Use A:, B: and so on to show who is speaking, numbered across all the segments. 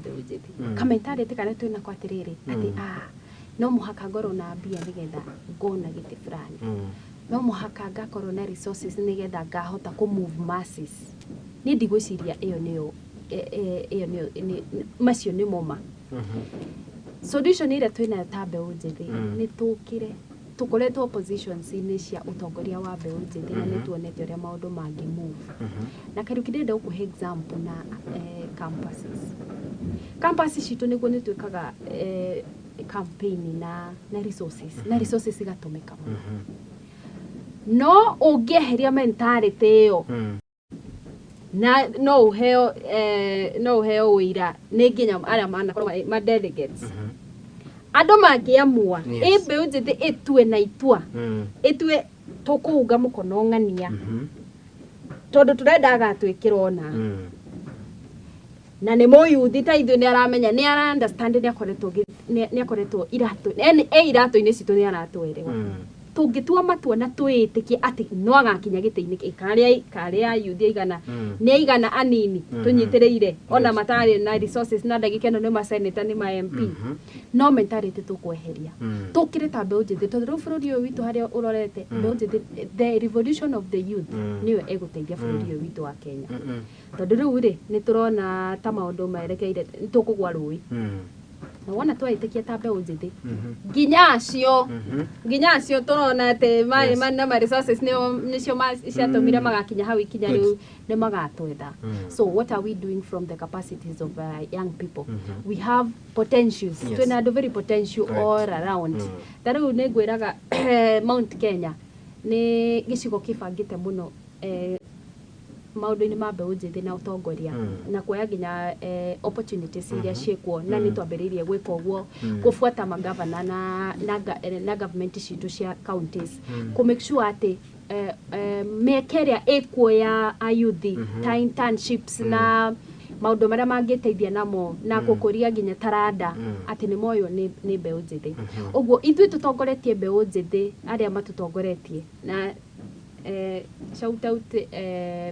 A: mbeũ njĩthĩ kamentarĩte kana twĩna kwa atĩrĩrĩ atĩ no mũhaka ngorwo na mbia nĩgetha ngona gĩtĩ fulani no mũhaka ngakorwo na resources nĩgetha ngahota ku move masses niĩ ndigwĩciria ĩyo nĩyo macio nĩ moma solution ĩrĩa twĩnayo ta mbeũ njĩthĩ nĩ tũkire tukoretwo positions-inĩ cia utongoria wa mbeũ njĩthĩ na nĩ tuonete ũrĩa maũndũ mangĩ move na kĩrĩa kĩrenda gũkũhe example na campuses citũ nĩguo nĩ twĩkaga campaign na resources igatũmĩka no ũngĩeheria mentality ĩyo na no uheo wĩra nĩ nginya arĩa manakorwo ma delegates andũ mangĩamua mbeũ njĩthĩ ĩtue na itua ĩtue tũkũunga mũkono ng'ania tondũ tũrendaga twĩkĩrwo na nĩ mũyuthi ta ithuĩ nĩ aramenya nĩ ara understand nĩ akoretwo iratũ-inĩ citũ nĩ aratwerewa tũngĩtua matua na twĩtĩkie atĩ no agakinya gĩtĩ-inĩ karĩa yuthi aigana nĩ aigana anini tũnyitĩrĩire ona matarĩ na resources na ndagĩka ĩno nĩ ma senator nĩ ma MP no mentality tũkweheria tũkire ta mbeũ njĩthĩ tondũ rĩu bũrũri ũyũ witũ harĩa ũrorete mbeũ njĩthĩ the revolution of the youth nĩyo ĩgũteithia bũrũri ũyũ witũ wa Kenya tondũ rĩu rĩ nĩ tũrona ta maũndũ merekeire tũkũgwa rũĩ na wona twaitekia ta mbeũ njĩthĩ nginya acio tũrona atĩ ma resources nĩcio ciatũmire magakinya hau ikinya rĩu nĩ magatwetha so what are we doing from the capacities of young people we have potentials twĩna andũ very potential all around ta rĩu nĩ ngwĩraga Mount Kenya nĩ gĩcigo kĩbangĩte mũno maũndũ-inĩ ma mbeũ njĩthĩ na ũtongoria na kuoya nginya opportunities iria ciĩkuo na nĩ twambĩrĩirie gwĩka ũguo gũbuata magavana na government citũ cia counties ku make sure atĩ mĩeke ĩrĩa ĩkuo ya ayuthi ta internships na maũndũ marĩa mangĩteithia namo na gũkũria nginya taranda atĩ nĩ moyo nĩ mbeũ njĩthĩ ũguo ithuĩ tũtongoretie mbeũ njĩthĩ arĩa matũtongoretie na shout out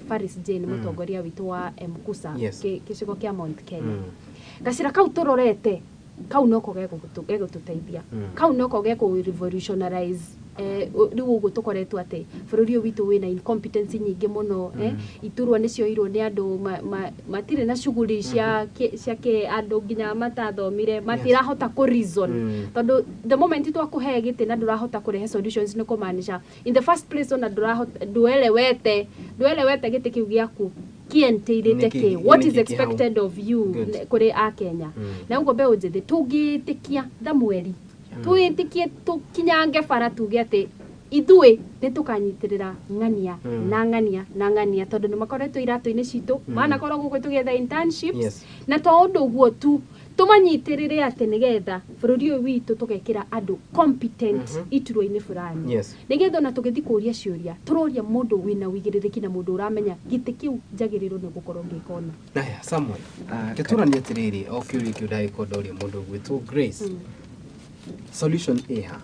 A: Faris Jane mũtongoria witũ wa Mkusa gĩcigo kĩa Mount Kenya gacira kau tũrorete kau noko gegũtũteithia kau noko revolutionize rĩu ũguo tũkoretwo atĩ bũrũri ũyũ witũ wĩna incompetence nyingĩ mũno iturwa nĩ cioirwo nĩ andũ matirĩ na shughuli cia andũ nginya matathomire matirahota ku reason tondũ the moment twakũhe gĩtĩ na ndũrahota kũrehe solutions nĩ kũmaanisha in the first place ona ndũelewete gĩtĩ kĩu gĩaku kienteirĩte kĩ what is expected of you kũrĩ a Kenya na ũguo mbeũ njĩthĩ tũngĩtĩkia thamweri twĩtĩkie tũkinyange bara tuge atĩ ithuĩ nĩ tũkanyitĩrĩra ng'ania tondũ nĩ makoretwo iratũ-inĩ citũ manakorwo gũkũ tũgetha internships na to ũndũ ũguo tu tũmanyitĩrĩre atĩ nĩgetha bũrũri ũyũ witũ tũgekĩra andũ competent iturwa-inĩ fulani nĩgetha ona tũgĩthiĩ kũria ciũria tũroria mũndũ wĩna ũigĩrĩrĩki na mũndũ ũramenya gĩtĩ kĩu njagĩrĩrwo nĩ gũkorwo ngĩkona
B: naya Samuel tũtũranie atĩrĩrĩ o kĩũria kĩu ndagĩkorwo ndoria mũndũ gwĩtwo Grace solution iha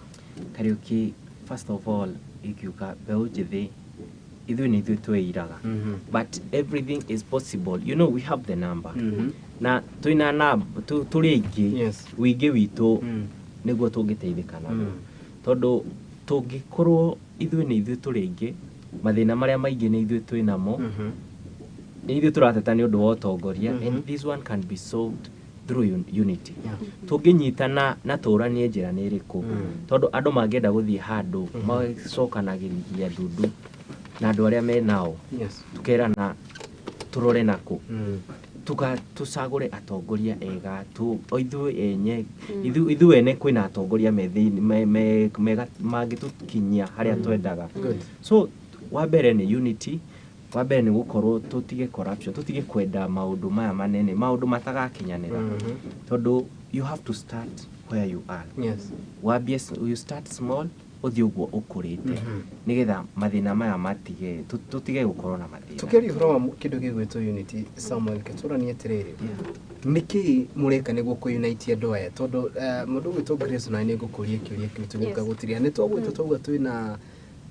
C: Kariuki first of all ikiuka mbeũ njĩthĩ ithuĩ nĩ ithuĩ twĩiraga but everything is possible you know we have the number na twĩna number tũrĩ aingĩ wĩingĩ witũ nĩguo tũngĩteithĩka naguo tondũ tũngĩkorwo ithuĩ nĩ ithuĩ tũrĩ aingĩ mathĩna marĩa maingĩ nĩ ithuĩ twĩnamo nĩ ithuĩ tũrateta nĩ ũndũ wa ũtongoria and this one can be solved through unity tũngĩnyitana na tũranie njĩra nĩ ĩrĩkũ tondũ andũ mangĩenda gũthiĩ handũ macokanagĩria ndundu na andũ arĩa menao tũkerana tũrore nako tũcagũre atongoria ega ithuĩ enye ithuĩ ene kwĩna atongoria mangĩtũkinyia harĩa twendaga so wa mbere nĩ unity wa mbere nĩ gũkorwo tũtige corruption tũtige kwenda maũndũ maya manene maũndũ matagakinyanĩra tondũ you have to start where you are wambie you start small ũthiĩ ũguo ũkũrĩte nĩgetha mathĩna maya matige tũtige gũkorwo na mathĩna
B: tukĩria ũhoro wa kĩndũ gĩgwĩtwo unity Samuel ketũranie atĩrĩrĩ nĩkĩ mũreka nĩguo kũ-unite andũ aya tondũ mũndũ gwĩtwo Grace na nĩ ngũkũria kĩũria kĩu tũgĩka gũtiria nĩ twagwĩtwo twauga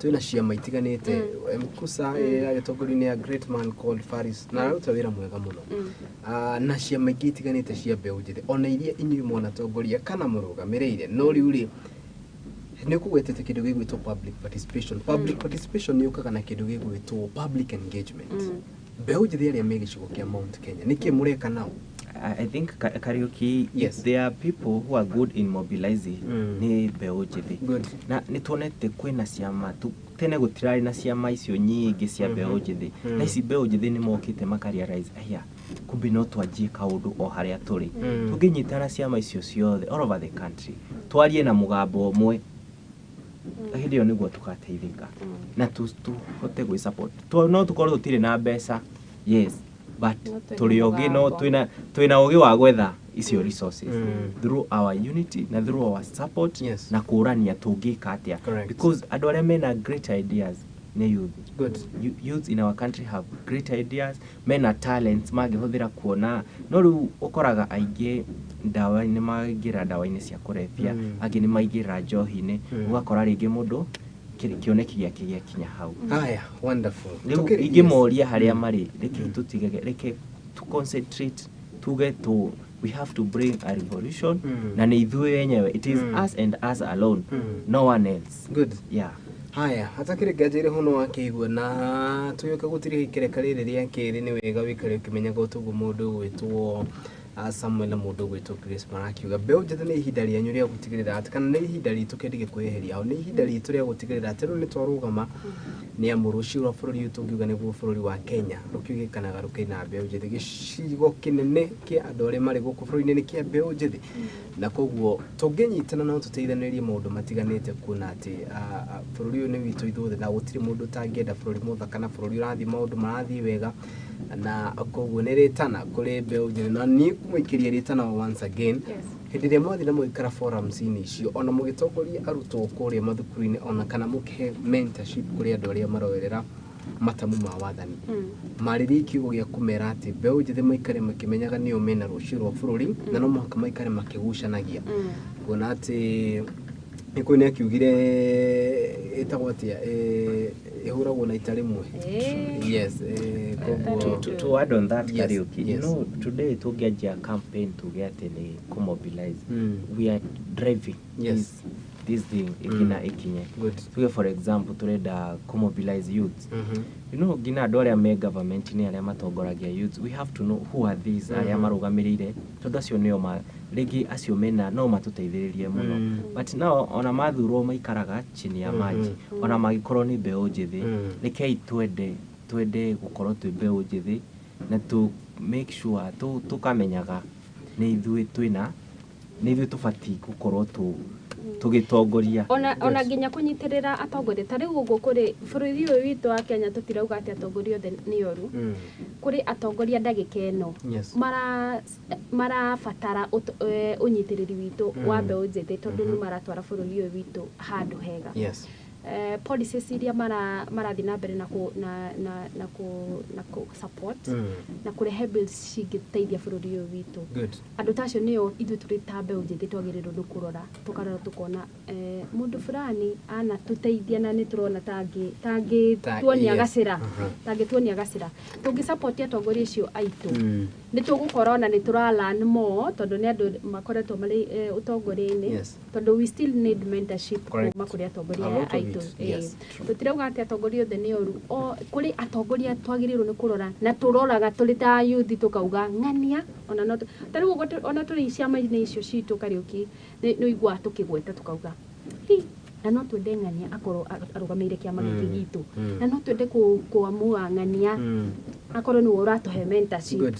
B: twina ciama itiganite Mkusa agitongori-ini a great man called Faris na aruta wira mwega muno na ciama ingĩ itiganite cia mbeũ njĩthĩ ona iria inyuĩ mwanatongoria kana mũrũgamĩrĩire no rĩu rĩ nĩ kũgwetete kĩndũ gĩgwĩtwo public participation nĩ ũkaga na kĩndũ gĩgwĩtwo public engagement mbeũ njĩthĩ arĩa me gĩcigo kĩa Mount Kenya nĩkĩ mũreka nao
C: I think Kariuki, yes, there are people who are good in mobilizing ni mbeũ njĩthĩ na nĩ tuonete kwĩna ciama tene gũtirarĩ na ciama icio nyingĩ cia mbeũ njĩthĩ na ici mbeũ njĩthĩ nĩ mokĩte makarealize aya kumbe no twanjie kaũndũ o harĩa tũrĩ tũngĩnyitana ciama icio ciothe all over the country twarie na mũgambo ũmwe hĩndĩ ĩyo nĩguo tũgateithĩka na tũhote gwĩ support no tũkorwo tũtirĩ na mbeca yes but tũrĩ ogĩ no twĩna ũgĩ wa gwetha icio resources through our unity na through our support na kũrania tũngĩka atĩa because andũ arĩa mena great ideas nĩ youth youth in our country have great ideas mena talents mangĩhũthĩra kuona no rĩu ũkoraga aingĩ ndawa-inĩ maingĩra ndawa-inĩ cia kũrebia angĩ nĩ maingĩra njohi-inĩ ũgakora rĩngĩ mũndũ kĩoneki gĩake gĩakinya hau
B: haya wonderful
C: rĩu ingĩmoria harĩa marĩ reke to concentrate tuge we have to bring a revolution na nĩ ithuĩ wenyewe it is us and us alone no one else
B: good
C: yeah
B: haya hatakĩrĩ ngajĩre hono wakĩigua na tũyoka gũtirĩ ikereka rĩrĩ rĩa kĩrĩ nĩ wega wĩkare ũkĩmenyaga ũtugu mũndũ gwĩtwo Samuel na mũndũ gwĩtwo Grace marakiuga mbeũ njĩthĩ nĩ ihinda rĩanyu rĩa gũtigĩrĩra atĩ kana nĩ ihinda ritũ kĩndige kwĩyeheria hao nĩ ihinda ritũ rĩa gũtigĩrĩra atĩ rĩu nĩ twarũgama nĩ amu rũciũ rwa bũrũri ũyũ tũngiuga nĩguo bũrũri wa Kenya rũkiugĩkanaga rũkĩina mbeũ njĩthĩ gĩcigo kĩnene kĩa andũ arĩa marĩ gũkũ bũrũri-inĩ nĩ kĩa mbeũ njĩthĩ na koguo tũngĩnyitana no tũteithanĩrie maũndũ matiganĩte kuona atĩ bũrũri ũyũ nĩ witũ ithuothe na gũtirĩ mũndũ ũtangĩenda bũrũri mũthaka na bũrũri ũrathiĩ maũndũ marathiĩ wega na koguo nĩ rĩtana kũrĩ mbeũ njĩthĩ na niĩ kũmũikĩria rĩtana once again hĩndĩ ĩrĩa mwathi na mũikara forums-inĩ icio ona mũgĩtongoria arutwo kũrĩa mathukuru-inĩ ona kana mũkĩhe mentorship kũrĩ andũ arĩa maroerera matamu ma wathani marĩrie kiugo gĩa kũmera atĩ mbeũ njĩthĩ maikare makĩmenyaga nĩo mena rũciũ rwa bũrũri na no mũhaka maikare makĩgucanagia kuona atĩ nĩkũĩ nĩ akiugire ĩtagwo atĩa ĩhũragwo na ita rĩmwe yes
C: to add on that Kariuki you know today tũngĩanjia campaign tuge atĩ nĩ kũmobilize we are driving this thing ikinye tuge for example turenda kũmobilize youth you know ngina andũ arĩa me government-inĩ arĩa matongoragia youth we have to know who are these arĩa marũgamĩrĩire tondũ acio nĩo rĩngĩ acio mena no matũteithĩrĩrie mũno but now ona mathurwo maikaraga chini ya maji ona magĩkorwo nĩ mbeũ njĩthĩ rekei twende gũkorwo twĩ mbeũ njĩthĩ na to make sure tũkamenyaga nĩ ithuĩ tũbatiĩ gũkorwo tũgĩtongoria
A: ona nginya kũnyitĩrĩra atongoria ta rĩu ũguo kũrĩ bũrũri ũyũ witũ wa Kenya tũtirauga atĩ atongoria othe nĩ oru kũrĩ atongoria ndagĩka ĩno marabatara ũnyitĩrĩri witũ wa mbeũ njĩthĩ tondũ nĩ maratwara bũrũri ũyũ witũ handũ hega policies iria marathiĩ na mbere na ku support na kũrehe bills cingĩteithia bũrũri ũyũ witũ andũ tacio nĩo ithuĩ tũrĩ ta mbeũ njĩthĩ twagĩrĩirwo nĩ kũrora tũkarora tũkona mũndũ fulani ana tũteithia na nĩ tũrona tangĩtuonia gacĩra tũngĩ support atongoria icio aitũ nĩ tũgũkorwo na nĩ tũra-learn more tondũ nĩ andũ makoretwo marĩ ũtongoria-inĩ tondũ we still need mentorship kuma kũrĩ atongoria aitũ tũtirauga atĩ atongoria othe nĩ oru kũrĩ atongoria twagĩrĩirwo nĩ kũrora na tũroraga tũrĩ ta youth tũkauga ng'ania ona no tarĩu ona tũrĩ ciama-inĩ icio citũ Kariuki nĩ iguaga tũkĩgweta tũkauga na no twende ng'ania akorwo arũgamĩrĩire kĩama gĩkĩ gitũ na no twende kũamua ng'ania akorwo nĩwe ũratũhe mentorship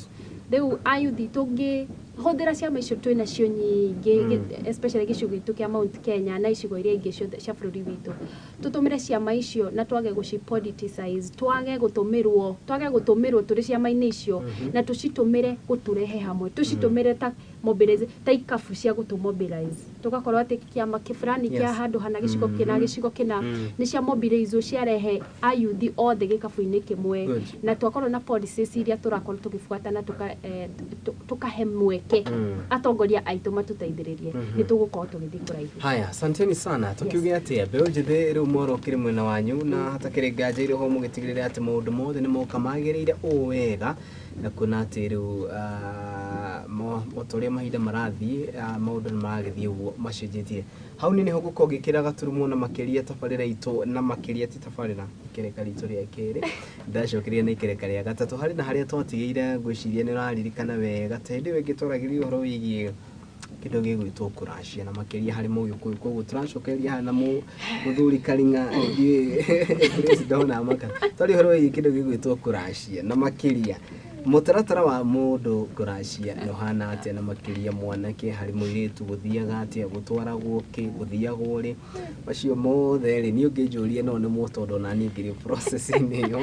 A: rĩu ayuthi tũngĩhũthĩra ciama icio twĩnacio nyingĩ especially gĩcigo gitũ kĩa Mount Kenya na icigo iria ingĩ ciothe cia bũrũri witũ tũtũmĩre ciama icio na twage gũcipoliticize twage gũtũmĩrwo tũrĩ ciama-inĩ icio na tũcitũmĩre gũtũrehe hamwe tũcitũmĩre ta mobilize ta ikabu cia gũtũmobilize tũgakorwo atĩ kĩama kĩbũrani kĩa handũ hana gĩcigo kĩna nĩ cia mobilize ciarehe ayuthi othe gĩkabu-inĩ kĩmwe na twakorwo na policies iria tũrakorwo tũgĩbuata na tũkahe mweke nake atongoria aitu matuteithiririe nitugukorwo tugithi kuraihu.
B: Haya, asanteni sana. Tukiuge atia Mbeũ Njĩthĩ riu moro kiri mwena wanyu na hatakiri nganja iri ho mugitigirira ati maundu mothe ni moka magirire o wega na kuna ati riu motoria mahinda marathie maundu ni maragithie uguo macenjetie. Hau ni ho gukorwo gikira gaturumo na makiria tabarira itu na makiria ti tabarira ikereka ritu ria kiri ndacokiria na ikereka ria gatatu hari na haria twatigire ngwiciria ni raririkana wega tendi wengi twaragiri uhoro wigie kindo gigwitwo kuracia na makiria hari Mũgĩkũyũ koguo turacokeria na muthuri Karinga kuri ndona maka twari uhoro wigie kindo gigwitwo kuracia na makiria mutaratara wa mundu kuracia yohana atia na makiria mwanake hari muiritu guthiaga atia gutwaragwo ki guthiagwo ri macio mothe ri ni ungijuria no ni mutondo na ni ngiri processing iyo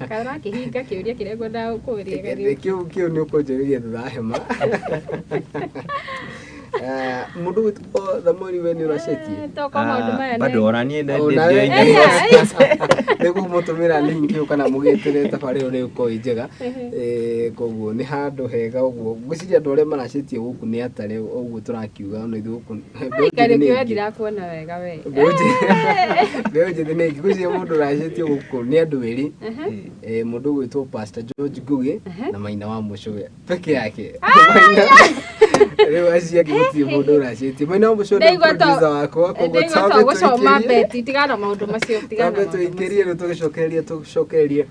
A: kaura kihinga kiuria kire gwenda kuuria gari
B: kiu ni ukunjuria thahema mundu witu thamori we ni uraceti
A: toko maundu maya
C: bado oranie na
B: niguo mutumira link yo kana mugetere tabariro ni uko njega koguo ni handu hega uguo ngwiciria andu aria maracetie guku ni atare uguo turakiuga no ithu guku
A: kare kiwe ndirakuona wega we
B: Mbeũ Njĩthĩ ni ngwiciria mundu uracetie guku ni andu eri mundu gwitwo Pastor George Ngugi na Maina wa Mucũwe peke yake Rewa cia kimuti mundu uracetie Maina wa Mucũwe ni producer wako koguo
A: tsabe gucoma beti tigana maundu macio tigana
B: tsabe tuikerie tugicokererie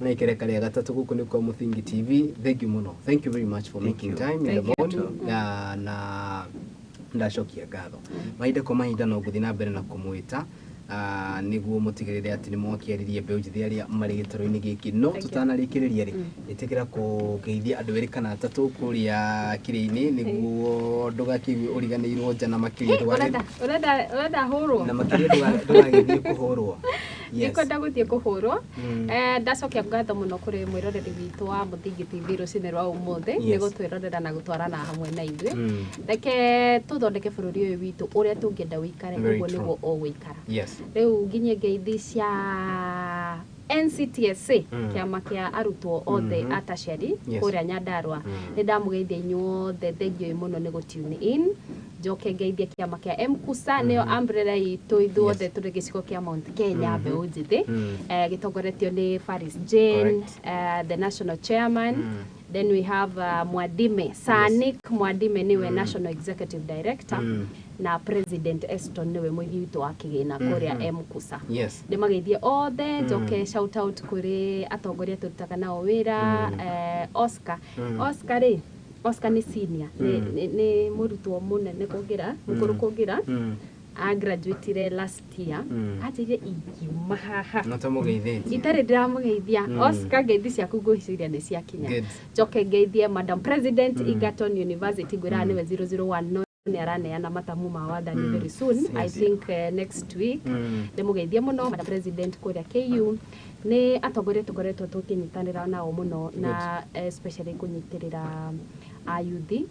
B: na ikereka ria gatatu guku ni kwa Muthingi TV. Thank you muno. Thank you very much for making time in the morning na ndacokia ngatho mahinda kwa mahinda no guthi na mbere na kumwita niguo mutigirire ati ni mwakiaririe Mbeũ Njĩthĩ aria mari gitaro-ini giki no tutanarikiriria ri itikira kugeithia andu eri kana atatu kuria kiri-ini niguo ndugakiwe uriganirwo nja na makiria
A: urenda hurwo
B: na makiria ndugagithie kuhurwo
A: nikwenda guthie kuhurwo ndacokia ngatho muno kuri mwiroreri witu wa Muthingi TV rucini rwa umuthi ni gutwirorera na gutwarana hamwe na ithuĩ reke tuthondeke bururi uyu witu uria tungienda wikare uguo niguo o wikara riu nginye ngeithi cia NCTSA kiama kia arutwo othe ataceri kuria Nyandarua ni ndamugeithia inyuothe thengio muno ni gutune in njoke ngeithia kiama kia MKUSA nio umbrella itu ithuothe turi gicigo kia Mount Kenya Mbeũ Njĩthĩ gitongoretio ni Faris Jane the national chairman. Then we have Mwadime Sanik Mwadime niwe national executive director na president Eston niwe muigi witu wa kigina kuria MKUSA. Ndimageithie othe njoke shout out kuri atongoria turutaga nao wira Oscar ri Oscar ni senior ni murutwo munene kugira mukuru kugira a graduate last year ajire ingiuma haha
B: natamugeithia
A: itare ndiramugeithia Oscar ngeithi ciaku ngwiciria ni cia kinya njoke ngeithie Madam President Egerton University gwira niwe 001 no ni araneana matamu ma wathani very soon I think next week ndimugeithie muno Madam President kuria KU ni atongoria tukoretwo tukinyitanira nao muno na especially kunyitirira ayuthi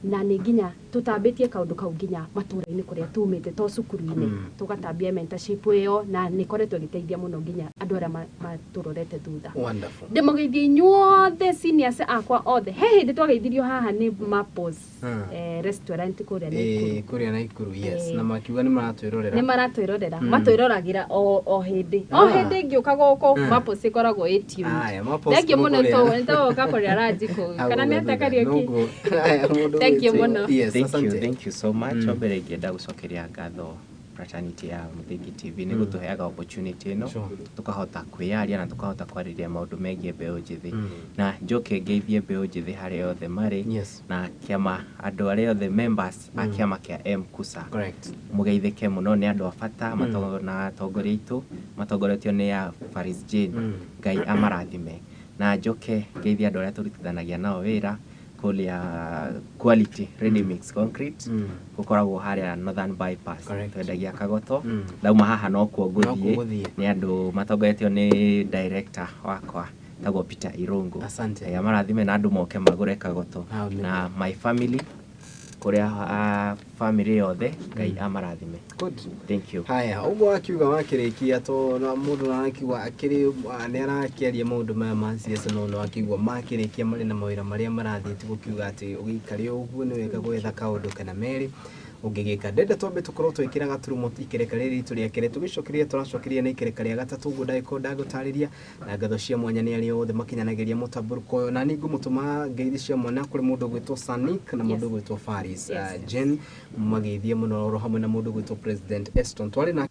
A: na ni nginya tutambitie kaundu kau nginya matura-ini kuria tumite to cukuru-ini tugatambia mentorship iyo na ni koretwo giteithia muno nginya andu aria maturorete thutha. Ndimugeithie inyuothe seniors akwa othe he hindi twageithirio haha ni Maples restaurant kuria Naikuru
B: na makiuga ni
A: maratwirorera matwiragira o hindi ngiuka guku Maples ikoragwo itune thank you muno to kakoria rajiko kana ni atakariuki thank you muno.
C: Thank you so much. Obere ngenda gucokeria ngatho fraternity ya Muthingi TV ni gutuheaga opportunity ino tukahota kwiaria na tukahota kwariria maundu megie Mbeũ Njĩthĩ na njoke ngeithie Mbeũ Njĩthĩ hari othe mari na kiama andu aria othe members a kiama kia MKUSA mugeithike muno ni andu abata na atongoria itu matongoretio ni ya Faris Jane Ngai amarathime na njoke ngeithia andu aria turutithanagia nao wira kulia quality ready mix concrete gukoragwo haria Northern Bypass twendagia Kagoto ndauma haha no kuo nguthie ni andu matongoretio ni director wakwa tagwo Peter Irungu
B: asante
C: ya marathime na andu moke magure Kagoto na my family kuria family yothe Ngai amarathime.
B: Good.
C: Thank you.
B: Haya, ugo akiuga wakirikia to na mundu akiuga akiri ni arakiaria maundu maya ma siasa no akigwa makirikia mari na mawira maria marathiti gukiuga ati ugikari uguo ni wega gwetha kaundu kana meri ungigika ndenda twambe tukorwo twikira gaturumo ikereka riri itu ria kere tugicokeria turacokeria na ikereka ria gatatu gudaiko ndagutariria na ngatho cia mwanya ni ari othe makinyanagiria mutamburuko na ningu mutuma ngeithi cia mwana kuri mundu gwitwo Sanik na mundu gwitwo Faris Jen magithie muno hamwe na mundu gwitwo President Eston twari na